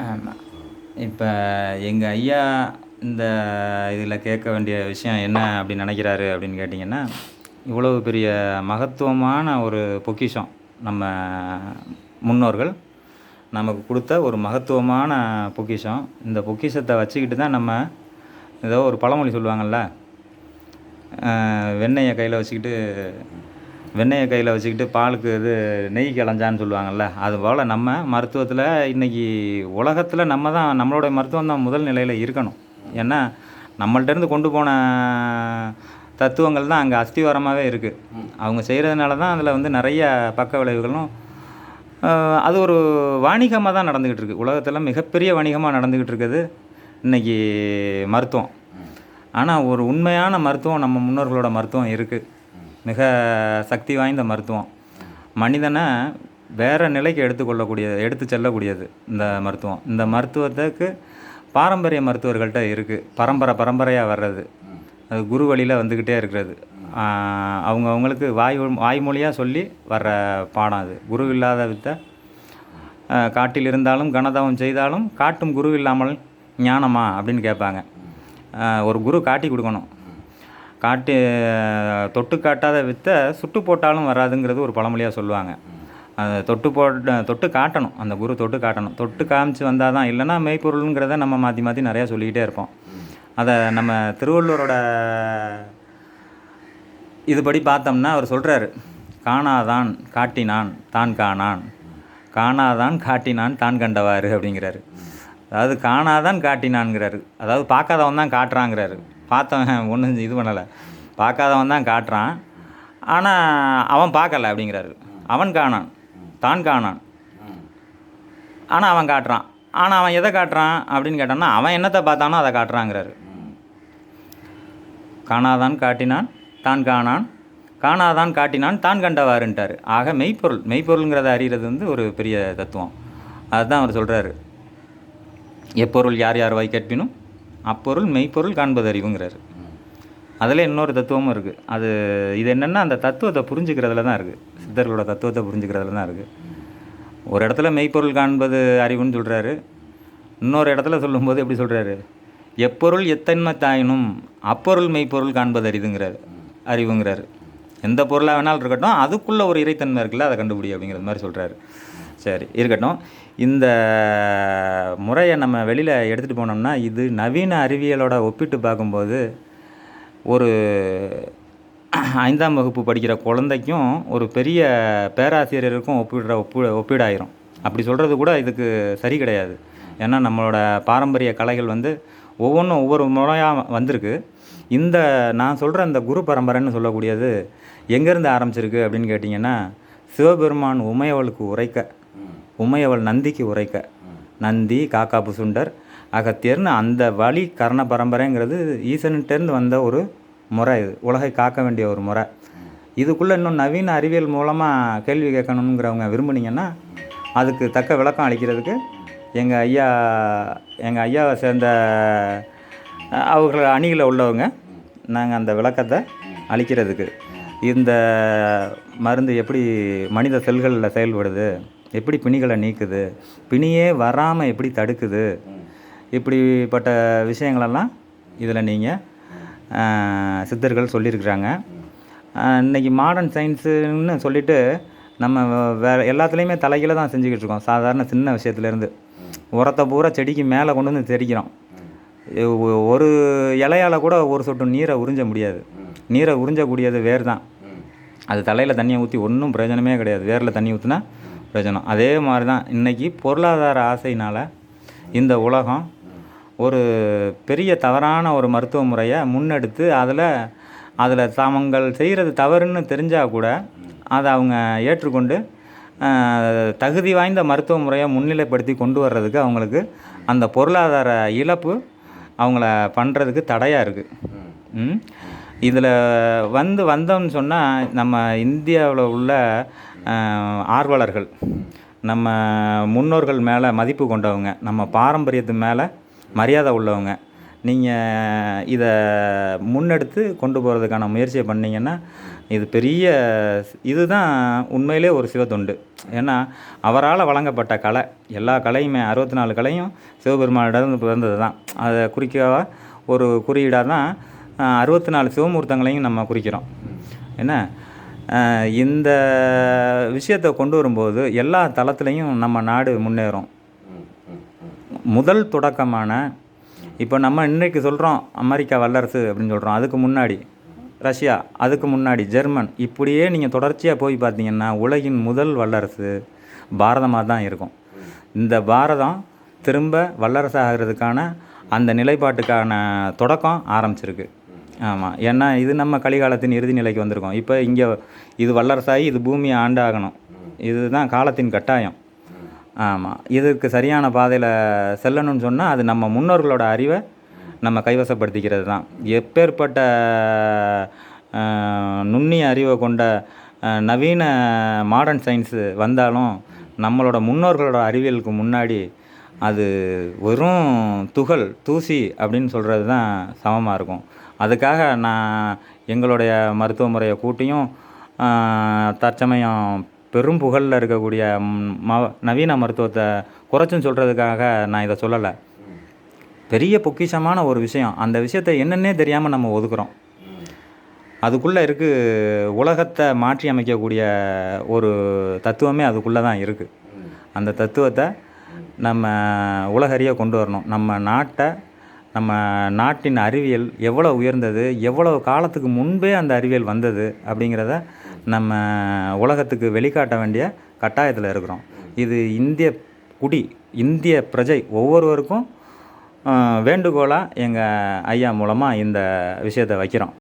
ஆமா. இப்ப எங்க ஐயா இந்த இதில கேட்க வேண்டிய விஷயம் என்ன அப்படின்னு நினைக்கிறாரு அப்படின்னு கேட்டிங்கன்னா, இவ்வளவு பெரிய மகத்துவமான ஒரு பொக்கிஷம். நம்ம முன்னோர்கள் நமக்கு குடுத்த ஒரு மகத்துவமான பொக்கிஷம். இந்த பொக்கிஷத்த வச்சுக்கிட்டு தான் நம்ம ஏதோ ஒரு பழமொழி சொல்லுவாங்கல்ல, வெண்ணெய கையில வச்சுக்கிட்டு வெண்ணெய கையில வச்சுக்கிட்டு பாலுக்கு நெய்க்கு அலைஞ்சான்னு சொல்லுவாங்கல்ல. அதுபோல நம்ம மருத்துவத்தில இன்னைக்கு உலகத்தில நம்ம தான் நம்மளுடைய மருத்துவம் தான் முதல் நிலையில இருக்கணும். ஏன்னா, நம்மள்ட்டருந்து கொண்டு போன தத்துவங்கள் தான் அங்க அஸ்திவாரமாவே இருக்கு. அவங்க செய்றதுனால தான் அதில நெறைய பக்க விளைவுகளும் அது ஒரு வாணிகமா தான் நடந்துகிட்டு இருக்கு. உலகத்தில மிகப்பெரிய வணிகமா நடந்துகிட்டு இருக்குது இன்னைக்கு மருத்துவம். ஆனா, ஒரு உண்மையான மருத்துவம் நம்ம முன்னோர்களோட மருத்துவம் இருக்கு. மிக சக்தி வாய்ந்த மருத்துவம். மனிதன வேற நிலைக்கு எடுத்துச் செல்லக்கூடியது இந்த மருத்துவம். இந்த மருத்துவத்துக்கு பாரம்பரிய மருத்துவர்கள்ட்ட இருக்கு. பரம்பரையா வர்றது. அது குரு வழியில வந்துக்கிட்டே இருக்கிறது. அவங்களுக்கு வாய்மொழியா சொல்லி வர்ற பாடம் அது. குரு இல்லாத வித்தை காட்டில் இருந்தாலும் கனதவம் செய்தாலும் காட்டும் குரு இல்லாமல் ஞானமா அப்படின்னு கேட்பாங்க. ஒரு குரு காட்டி கொடுக்கணும். தொட்டு காட்டாத வித்தை சுட்டு போட்டாலும் வராதுங்கிறது ஒரு பழமொழியா சொல்லுவாங்க. தொட்டு காட்டணும். அந்த குரு தொட்டு காட்டணும். தொட்டு காமிச்சு வந்தா தான், இல்லைன்னா மெய்ப்பொருளுங்கிறத நம்ம மாற்றி நிறையா சொல்லிக்கிட்டே இருப்போம். அதை நம்ம திருவள்ளுவரோட இதுபடி பார்த்தோம்னா அவர் சொல்கிறாரு, காணாதான் காட்டினான் தான் காணான், காணாதான் காட்டினான் தான் கண்டவாறு அப்படிங்கிறாரு. அதாவது காணாதான் காட்டினான்ங்கிறாரு. அதாவது பார்க்காதவன் தான் காட்டுறாங்கிறாரு. பார்த்தவன் ஒன்றும் இது பண்ணலை. பார்க்காதவன் தான் காட்டுறான், ஆனால் அவன் பார்க்கல அப்படிங்கிறாரு. அவன் காணான் தான் காணான், ஆனால் அவன் காட்டுறான். ஆனால் அவன் எதை காட்டுறான் அப்படின்னு கேட்டான்னா, அவன் என்னத்தை பார்த்தானோ அதை காட்டுறாங்கிறாரு. காணாதான் காட்டினான் தான் காணான், காணாதான் காட்டினான் தான் கண்டவாறுன்ட்டார். ஆக மெய்ப்பொருள்ங்கிறத அறிகிறது ஒரு பெரிய தத்துவம். அதுதான் அவர் சொல்கிறாரு, எப்பொருள் யார் யார் வாய் கேட்பினும் அப்பொருள் மெய்ப்பொருள் காண்பது அறிவுங்கிறாரு. அதில் இன்னொரு தத்துவமும் இருக்குது. இது என்னென்னா, அந்த தத்துவத்தை புரிஞ்சுக்கிறதுல தான் இருக்குது. சித்தர்களோட தத்துவத்தை புரிஞ்சுக்கிறதுல தான் இருக்குது. ஒரு இடத்துல மெய்ப்பொருள் காண்பது அறிவுன்னு சொல்கிறாரு. இன்னொரு இடத்துல சொல்லும்போது எப்படி சொல்கிறாரு, எப்பொருள் எத்தன்மை தாயினும் அப்பொருள் மெய்ப்பொருள் காண்பது அறிவுங்கிறாரு. எந்த பொருளாக வேணாலும் இருக்கட்டும், அதுக்குள்ளே ஒரு இறைத்தன்மை இருக்குல்ல, அதை கண்டுபிடி அப்படிங்கிற மாதிரி சொல்கிறாரு. சரி, இருக்கட்டும். இந்த முறையை நம்ம வெளியில் எடுத்துகிட்டு போனோம்னா, இது நவீன அறிவியலோட ஒப்பிட்டு பார்க்கும்போது ஒரு 5ஆம் வகுப்பு படிக்கிற குழந்தைக்கும் ஒரு பெரிய பேராசிரியருக்கும் ஒப்பீடாயிரும். அப்படி சொல்கிறது கூட இதுக்கு சரி கிடையாது. ஏன்னா நம்மளோட பாரம்பரிய கலைகள் ஒவ்வொன்றும் ஒவ்வொரு முறையாக வந்திருக்கு. நான் சொல்கிற இந்த குரு பரம்பரைன்னு சொல்லக்கூடியது எங்கேருந்து ஆரம்பிச்சிருக்கு அப்படின்னு கேட்டிங்கன்னா, சிவபெருமான் உமையவளுக்கு உரைக்க, உமையவள் நந்திக்கு உரைக்க, நந்தி காக்காப்பு சுண்டர் அகத்தியர்னு அந்த வழி கர்ண பரம்பரைங்கிறது ஈசன்கிட்டேருந்து வந்த ஒரு முறை. இது உலகை காக்க வேண்டிய ஒரு முறை. இதுக்குள்ளே இன்னும் நவீன அறிவியல் மூலமாக கேள்வி கேட்கணுங்கிறவங்க விரும்புனீங்கன்னா, அதுக்கு தக்க விளக்கம் அளிக்கிறதுக்கு எங்கள் ஐயாவை சேர்ந்த அவர்கள் அணியில் உள்ளவங்க நாங்கள் அந்த விளக்கத்தை அளிக்கிறதுக்கு, இந்த மருந்து எப்படி மனித செல்களில் செயல்படுது, எப்படி பிணிகளை நீக்குது, பிணியே வராமல் எப்படி தடுக்குது, இப்படிப்பட்ட விஷயங்களெல்லாம் இதில் நீங்கள் சித்தர்கள் சொல்லியிருக்கிறாங்க. இன்றைக்கி மாடர்ன் சயின்ஸுன்னு சொல்லிவிட்டு நம்ம வேறு எல்லாத்துலேயுமே தலைகீழ தான் செஞ்சுக்கிட்டு இருக்கோம். சாதாரண சின்ன விஷயத்துலேருந்து உரத்தை பூரா செடிக்கு மேலே கொண்டு வந்து தெரிக்கிறோம். ஒரு இலையால் கூட ஒரு சொட்டு நீரை உறிஞ்ச முடியாது. நீரை உறிஞ்சக்கூடியது வேர் தான். அது தலையில் தண்ணியை ஊற்றி ஒன்றும் பிரயோஜனமே கிடையாது. வேரில் தண்ணி ஊற்றினா பிரயோஜனம். அதே மாதிரி தான் இன்றைக்கி பொருளாதார ஆசையினால் இந்த உலகம் ஒரு பெரிய தவறான ஒரு மருத்துவ முறையை முன்னெடுத்து அதில் தாமங்கள் செய்கிறது தவறுன்னு தெரிஞ்சால் கூட அதை அவங்க ஏற்றுக்கொண்டு தகுதி வாய்ந்த மருத்துவ முறையை முன்னிலைப்படுத்தி கொண்டு வர்றதுக்கு அவங்களுக்கு அந்த பொருளாதார இழப்பு அவங்கள பண்ணுறதுக்கு தடையாக இருக்குது. இதில் வந்தோம்னு சொன்னால், நம்ம இந்தியாவில் உள்ள ஆர்வலர்கள், நம்ம முன்னோர்கள் மேலே மதிப்பு கொண்டவங்க, நம்ம பாரம்பரியத்து மேலே மரியாதை உள்ளவங்க, நீங்கள் இதை முன்னெடுத்து கொண்டு போகிறதுக்கான முயற்சியை பண்ணிங்கன்னா இது பெரிய இதுதான் உண்மையிலே ஒரு சிவத்தொண்டு. ஏன்னா அவரால் வழங்கப்பட்ட கலை, எல்லா கலையுமே 64 கலையும் சிவபெருமானிடம் பிறந்தது தான். அதை குறிக்க ஒரு குறியீடாக தான் 64 சிவமூர்த்தங்களையும் நம்ம குறிக்கிறோம். என்ன இந்த விஷயத்தை கொண்டு வரும்போது எல்லா தளத்துலேயும் நம்ம நாடு முன்னேறும். முதல் தொடக்கமான இப்போ நம்ம இன்றைக்கு சொல்கிறோம் அமெரிக்கா வல்லரசு அப்படின்னு சொல்கிறோம். அதுக்கு முன்னாடி ரஷ்யா, அதுக்கு முன்னாடி ஜெர்மன், இப்படியே நீங்கள் தொடர்ச்சியாக போய் பார்த்தீங்கன்னா உலகின் முதல் வல்லரசு பாரதமாக தான் இருக்கும். இந்த பாரதம் திரும்ப வல்லரசு ஆகிறதுக்கான அந்த நிலைப்பாட்டுக்கான தொடக்கம் ஆரம்பிச்சிருக்கு. ஆமாம், ஏன்னா இது நம்ம கலிகாலத்தின் இறுதி நிலைக்கு வந்திருக்கோம். இப்போ இங்கே இது வல்லரசாகி இது பூமியை ஆண்டாகணும். இதுதான் காலத்தின் கட்டாயம். ஆமாம், இதற்கு சரியான பாதையில் செல்லணும்னு சொன்னால் அது நம்ம முன்னோர்களோட அறிவை நம்ம கைவசப்படுத்திக்கிறது தான். எப்பேற்பட்ட நுண்ணிய அறிவை கொண்ட நவீன மாடர்ன் சயின்ஸு வந்தாலும் நம்மளோட முன்னோர்களோட அறிவியலுக்கு முன்னாடி அது வெறும் துகள், தூசி அப்படின்னு சொல்கிறது தான் சமமாக இருக்கும். அதுக்காக நான் எங்களுடைய மருத்துவ முறையை கூட்டியும் தற்சமயம் பெரும் புகழில் இருக்கக்கூடிய நவீன மருத்துவத்தை குறைச்சும் சொல்கிறதுக்காக நான் இதை சொல்லலை. பெரிய பொக்கிஷமான ஒரு விஷயம். அந்த விஷயத்தை என்னென்னே தெரியாமல் நம்ம ஒதுக்குறோம். அதுக்குள்ளே இருக்குது உலகத்தை மாற்றி அமைக்கக்கூடிய ஒரு தத்துவமே அதுக்குள்ளே தான் இருக்குது. அந்த தத்துவத்தை நம்ம உலகறிய கொண்டு வரணும். நம்ம நாட்டின் அறிவியல் எவ்வளோ உயர்ந்தது, எவ்வளோ காலத்துக்கு முன்பே அந்த அறிவியல் வந்தது அப்படிங்கிறத நம்ம உலகத்துக்கு வெளிக்காட்ட வேண்டிய கட்டாயத்தில் இருக்கிறோம். இது இந்திய பிரஜை ஒவ்வொருவருக்கும் வேண்டுகோளாக எங்கள் ஐயா மூலமாக இந்த விஷயத்தை வைக்கிறோம்.